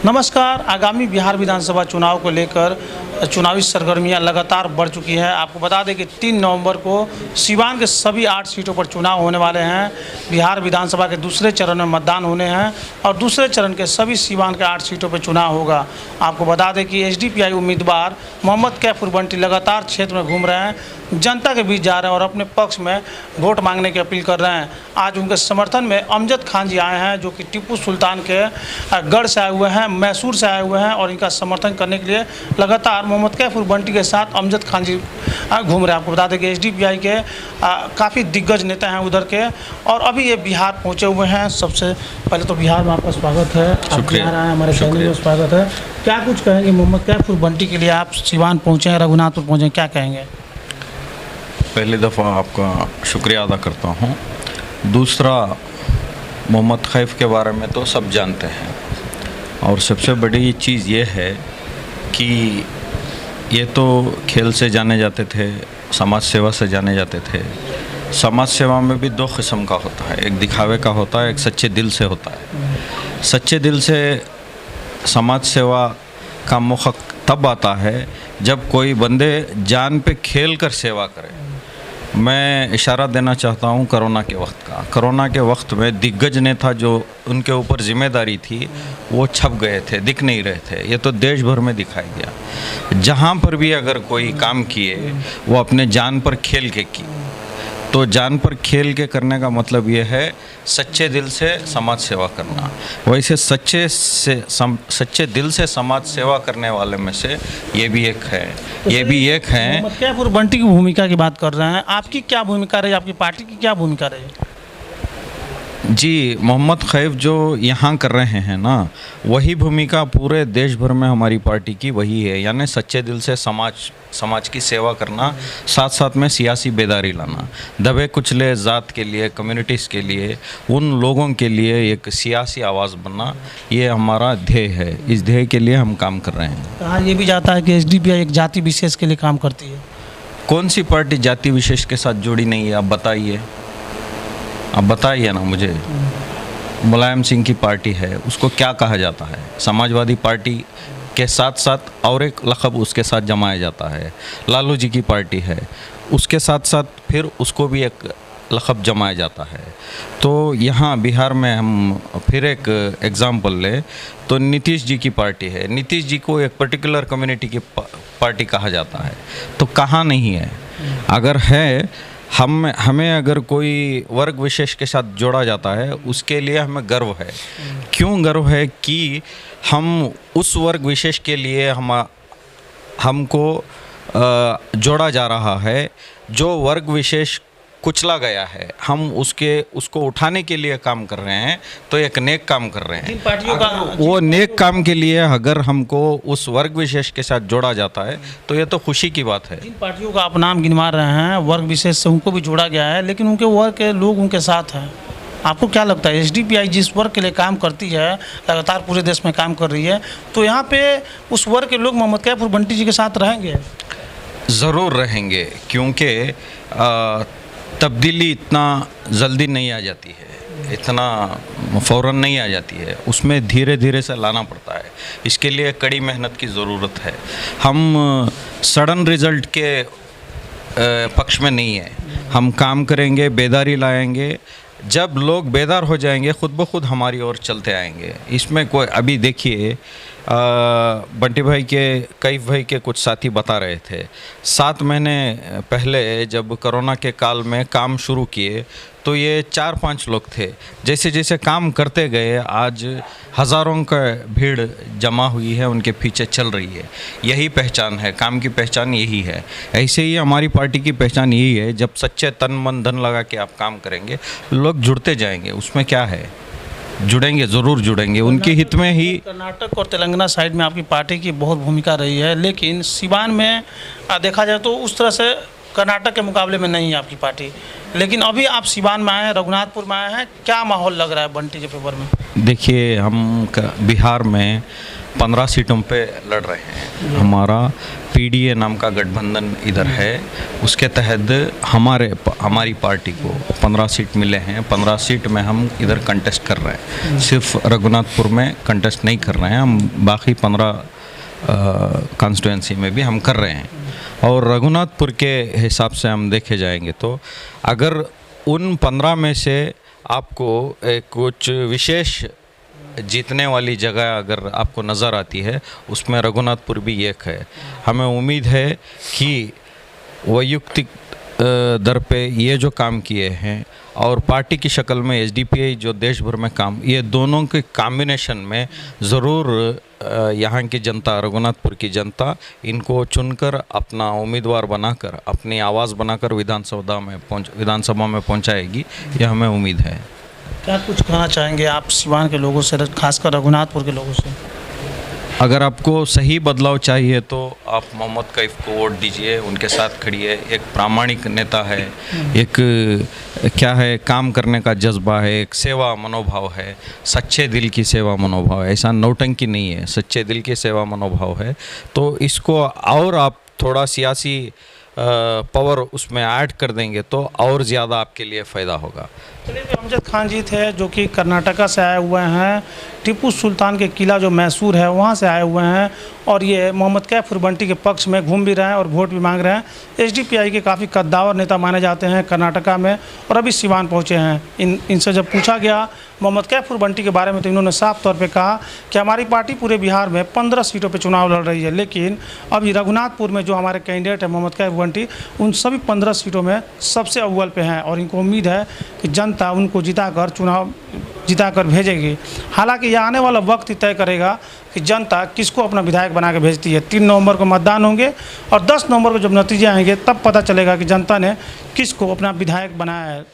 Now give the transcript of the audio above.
नमस्कार। आगामी बिहार विधानसभा चुनाव को लेकर चुनावी सरगर्मियां लगातार बढ़ चुकी है। आपको बता दें कि 3 नवंबर को सीवान के सभी 8 सीटों पर चुनाव होने वाले हैं। बिहार विधानसभा के दूसरे चरण में मतदान होने हैं और दूसरे चरण के सभी सीवान के 8 सीटों पर चुनाव होगा। आपको बता दें कि एसडीपीआई उम्मीदवार मोहम्मद कैफुर बंटी लगातार क्षेत्र में घूम रहे हैं, जनता के बीच जा रहे हैं और अपने पक्ष में वोट मांगने की अपील कर रहे हैं। आज उनके समर्थन में अमजद खान जी आए हैं, जो कि टीपू सुल्तान के गढ़ से आए हुए हैं, मैसूर से आए हुए हैं और इनका समर्थन करने के लिए लगातार मोहम्मद कैफुर बंटी के साथ अमजद खान जी घूम रहे हैं। आपको बता दें कि एसडीपीआई के काफ़ी दिग्गज नेता हैं उधर के और अभी ये बिहार पहुँचे हुए हैं। सबसे पहले तो बिहार में आपका स्वागत है। आप बिहार आए, हमारे चैनल में स्वागत है। क्या कुछ कहेंगे मोहम्मद कैफुर बंटी के लिए? आप सीवान पहुँचे हैं, रघुनाथपुर पहुँचे, क्या कहेंगे? पहली दफ़ा आपका शुक्रिया अदा करता हूँ। दूसरा, मोहम्मद कैफ के बारे में तो सब जानते हैं और सबसे बड़ी चीज़ ये है कि ये तो खेल से जाने जाते थे, समाज सेवा से जाने जाते थे। समाज सेवा में भी 2 किस्म का होता है, एक दिखावे का होता है, एक सच्चे दिल से होता है। सच्चे दिल से समाज सेवा का मौका तब आता है जब कोई बंदे जान पे खेल कर सेवा करे। मैं इशारा देना चाहता हूं कोरोना के वक्त का। कोरोना के वक्त में दिग्गज नेता जो उनके ऊपर जिम्मेदारी थी वो छप गए थे, दिख नहीं रहे थे। ये तो देश भर में दिखाई दिया। जहां पर भी अगर कोई काम किए वो अपने जान पर खेल के की। तो जान पर खेल के करने का मतलब ये है सच्चे दिल से समाज सेवा करना। वैसे सच्चे दिल से समाज सेवा करने वाले में से ये भी एक है। मोहम्मद कैफुर बंटी की भूमिका की बात कर रहे हैं। आपकी क्या भूमिका रही? आपकी पार्टी की क्या भूमिका रही? जी, मोहम्मद कैफ जो यहाँ कर रहे हैं ना, वही भूमिका पूरे देश भर में हमारी पार्टी की वही है। यानी सच्चे दिल से समाज की सेवा करना, साथ साथ में सियासी बेदारी लाना, दबे कुचले ज़ात के लिए, कम्युनिटीज़ के लिए, उन लोगों के लिए एक सियासी आवाज़ बनना, ये हमारा ध्येय है। इस ध्येय के लिए हम काम कर रहे हैं। कहा ये भी जाता है कि एसडीपीआई एक जाति विशेष के लिए काम करती है। कौन सी पार्टी जाति विशेष के साथ जुड़ी नहीं है? आप बताइए ना मुझे। मुलायम सिंह की पार्टी है, उसको क्या कहा जाता है? समाजवादी पार्टी के साथ साथ और एक लक़ब उसके साथ जमाया जाता है। लालू जी की पार्टी है, उसके साथ साथ फिर उसको भी एक लक़ब जमाया जाता है। तो यहाँ बिहार में हम फिर एक एग्ज़ाम्पल ले तो नीतीश जी की पार्टी है। नीतीश जी को एक पर्टिकुलर कम्युनिटी की पार्टी कहा जाता है। तो कहाँ नहीं है? अगर है, हमें अगर कोई वर्ग विशेष के साथ जोड़ा जाता है, उसके लिए हमें गर्व है। क्यों गर्व है? कि हम उस वर्ग विशेष के लिए हमको जोड़ा जा रहा है। जो वर्ग विशेष कुचला गया है, हम उसको उठाने के लिए काम कर रहे हैं। तो एक नेक काम कर रहे हैं। पार्टियों का वो नेक काम के लिए अगर हमको उस वर्ग विशेष के साथ जोड़ा जाता है तो ये तो खुशी की बात है। जिन पार्टियों का आप नाम गिनवा रहे हैं, वर्ग विशेष से उनको भी जोड़ा गया है, लेकिन उनके वर्ग के लोग उनके साथ हैं। आपको क्या लगता है, एसडीपीआई जिस वर्ग के लिए काम करती है, लगातार पूरे देश में काम कर रही है, तो यहाँ पे उस वर्ग के लोग मोहम्मद कैफुर बंटी जी के साथ रहेंगे? ज़रूर रहेंगे, क्योंकि तब्दीली इतना जल्दी नहीं आ जाती है, इतना फ़ौरन नहीं आ जाती है। उसमें धीरे धीरे से लाना पड़ता है। इसके लिए कड़ी मेहनत की ज़रूरत है। हम सडन रिज़ल्ट के पक्ष में नहीं है। हम काम करेंगे, बेदारी लाएंगे। जब लोग बेदार हो जाएंगे, ख़ुद ब खुद हमारी ओर चलते आएंगे। इसमें कोई, अभी देखिए बंटी भाई के, कैफ भाई के कुछ साथी बता रहे थे, 7 महीने पहले जब कोरोना के काल में काम शुरू किए तो ये 4-5 लोग थे। जैसे जैसे काम करते गए, आज हज़ारों का भीड़ जमा हुई है, उनके पीछे चल रही है। यही पहचान है, काम की पहचान यही है। ऐसे ही हमारी पार्टी की पहचान यही है। जब सच्चे तन मन धन लगा के आप काम करेंगे, लोग जुड़ते जाएंगे। उसमें क्या है, जुड़ेंगे, ज़रूर जुड़ेंगे, उनके हित में ही। कर्नाटक और तेलंगाना साइड में आपकी पार्टी की बहुत भूमिका रही है, लेकिन सीवान में देखा जाए तो उस तरह से कर्नाटक के मुकाबले में नहीं है आपकी पार्टी। लेकिन अभी आप सीवान में आए हैं, रघुनाथपुर में आए हैं, क्या माहौल लग रहा है बंटी के फेवर में? देखिए, हम बिहार में 15 सीटों पे लड़ रहे हैं। हमारा पीडीए नाम का गठबंधन इधर है, उसके तहत हमारी पार्टी को 15 सीट मिले हैं। 15 सीट में हम इधर कंटेस्ट कर रहे हैं। सिर्फ रघुनाथपुर में कंटेस्ट नहीं कर रहे हैं, हम बाकी 15 कॉन्स्टिट्यूंसी में भी हम कर रहे हैं। और रघुनाथपुर के हिसाब से हम देखे जाएंगे तो अगर उन 15 में से आपको कुछ विशेष जीतने वाली जगह अगर आपको नज़र आती है, उसमें रघुनाथपुर भी एक है। हमें उम्मीद है कि वैयक्तिक दर पे ये जो काम किए हैं और पार्टी की शक्ल में एसडीपीआई जो देश भर में काम, ये दोनों के कॉम्बिनेशन में ज़रूर यहाँ की जनता, रघुनाथपुर की जनता इनको चुनकर अपना उम्मीदवार बनाकर, अपनी आवाज़ बनाकर विधानसभा में पहुँचाएगी, यह हमें उम्मीद है। क्या कुछ कहना चाहेंगे आप सिवान के लोगों से, खासकर रघुनाथपुर के लोगों से? अगर आपको सही बदलाव चाहिए तो आप मोहम्मद कैफ को वोट दीजिए, उनके साथ खड़िए। एक प्रामाणिक नेता है, एक क्या है, काम करने का जज्बा है, एक सेवा मनोभाव है, सच्चे दिल की सेवा मनोभाव है। ऐसा नौटंकी नहीं है, सच्चे दिल की सेवा मनोभाव है। तो इसको और आप थोड़ा सियासी पावर उसमें ऐड कर देंगे तो और ज़्यादा आपके लिए फ़ायदा होगा। चलिए, अमजद खान जी थे जो कि कर्नाटका से आए हुए हैं, टीपू सुल्तान के किला जो मैसूर है वहाँ से आए हुए हैं, और ये मोहम्मद कैफ बंटी के पक्ष में घूम भी रहे हैं और वोट भी मांग रहे हैं। एसडीपीआई के काफ़ी कद्दावर नेता माने जाते हैं कर्नाटका में, और अभी सिवान पहुँचे हैं। इनसे जब पूछा गया मोहम्मद कैफ बंटी के बारे में तो इन्होंने साफ तौर पे कहा कि हमारी पार्टी पूरे बिहार में 15 सीटों पे चुनाव लड़ रही है, लेकिन अभी रघुनाथपुर में जो हमारे कैंडिडेट है मोहम्मद कैफ बंटी, उन सभी 15 सीटों में सबसे अव्वल पे हैं, और इनको उम्मीद है कि जनता उनको जिताकर भेजेगी। हालांकि यह आने वाला वक्त ही तय करेगा कि जनता किसको अपना विधायक बना के भेजती है। 3 नवंबर को मतदान होंगे और 10 नवंबर को जब नतीजे आएंगे तब पता चलेगा कि जनता ने किसको अपना विधायक बनाया है।